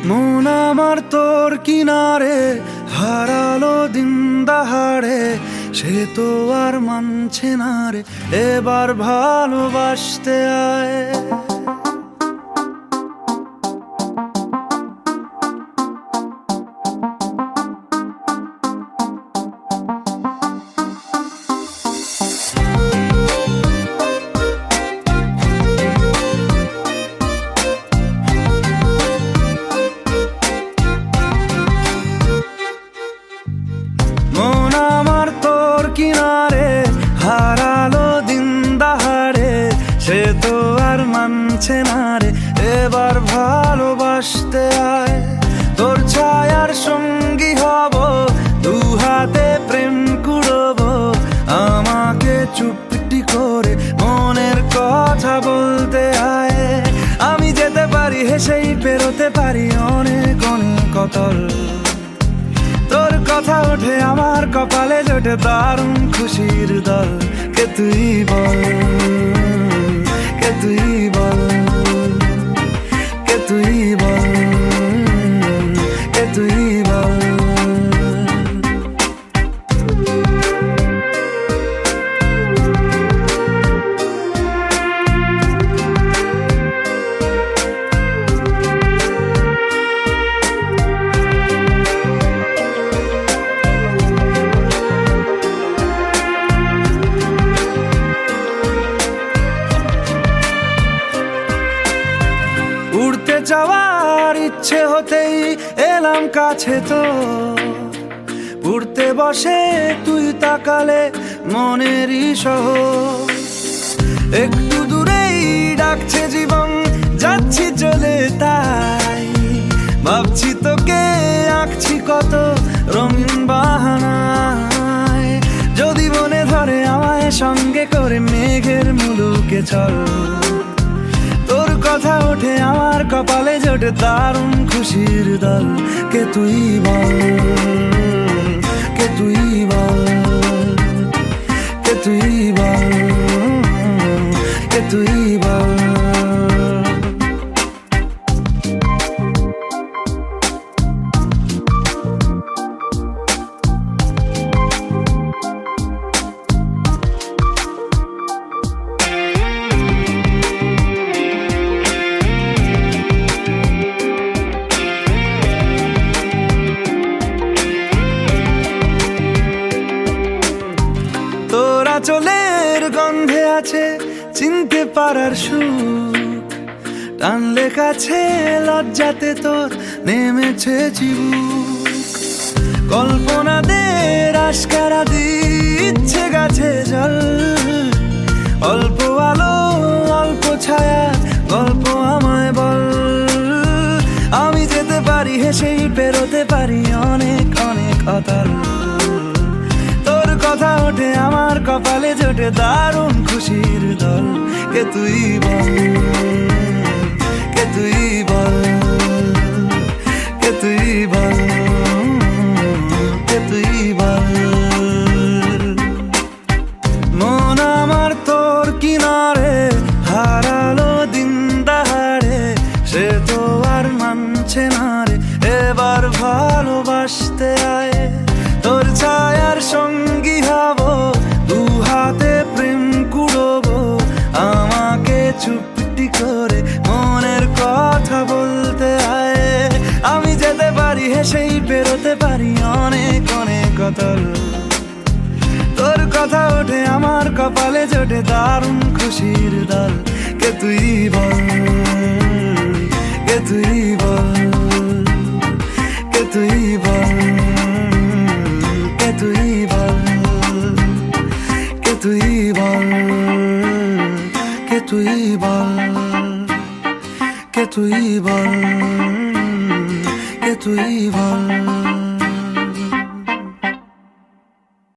মন আমার তোর কিনারে হারালো দিন দাহাড়ে, সে তো আর মানছে না রে এবার ভালোবাসতে আয়। মন আমার তোর কিনারে হারালো দিন দাহাড়ে, সে তো আর মানছে না রে এবার ভালোবাসতে আয়। তোর ছায়ার সঙ্গী হব, দু হাতে প্রেম কুড়বো, আমাকে চুপটি করে মনের কথা বলতে আয়। আমি যেতে পারি হেসেই পেরোতে পারি অনেক অনেক অতল, তোর কথা ওঠে আমার কপালে জোটে দারুণ খুশির দল। কে তুই বল, কে তুই বল, কে তুই বল, কে তুই বল। উড়তে যাওয়ার ইচ্ছে হতেই এলাম কাছে তো, উড়তে বসে তুই তাকালে মনেরই শহর। একটু দূরেই ডাকছে জীবন, যাচ্ছি চলে তাই ভাবছি তোকে আঁকছি কত রঙিন বাহানায়। যদি মনে ধরে আমায় সঙ্গে করে মেঘের মুলুকে চল, তোর কথা ওঠে আমার কপালে জোটে দারুণ খুশির দল। কে তুই বল, কে তুই বল, কে তুই বল, কে তুই বল। তোরা চলের গন্ধে আছে চিনতে পারার সুখ, টানলে কাছে লজ্জাতে তোর নেমেছে চিবুক। কল্পনাদের আশকারা দিচ্ছে গাছে জল, অল্প আলো অল্প ছায়া গল্প আমায় বল। আমি যেতে পারি হেসেই পেরোতে পারি অনেক অনেক অতল, কথা ওঠে আমার কপালে জোটে দারুণ খুশির দল। কে তুই বল, কে তুই বল, কে তুই বল, কে তুই বল। মন আমার তোর কিনারে হারালো দিন দাহাড়ে, সে তো আর মানছে না রে এবার ভালোবাসতে আয়। তোর ছায়ার সঙ্গী হব, দু হাতে প্রেম কুড়বো, আমাকে চুপটি করে মনের কথা বলতে আয়। আমি যেতে পারি হেসেই পেরোতে পারি অনেক অনেক অতল, তোর কথা ওঠে আমার কপালে জোটে দারুণ খুশির দল। কে তুই বল, কে তুই বল, কে তুই বল, কে তুই বল, কে তুই বল, কে তুই বল, কে তুই বল, কে তুই বল।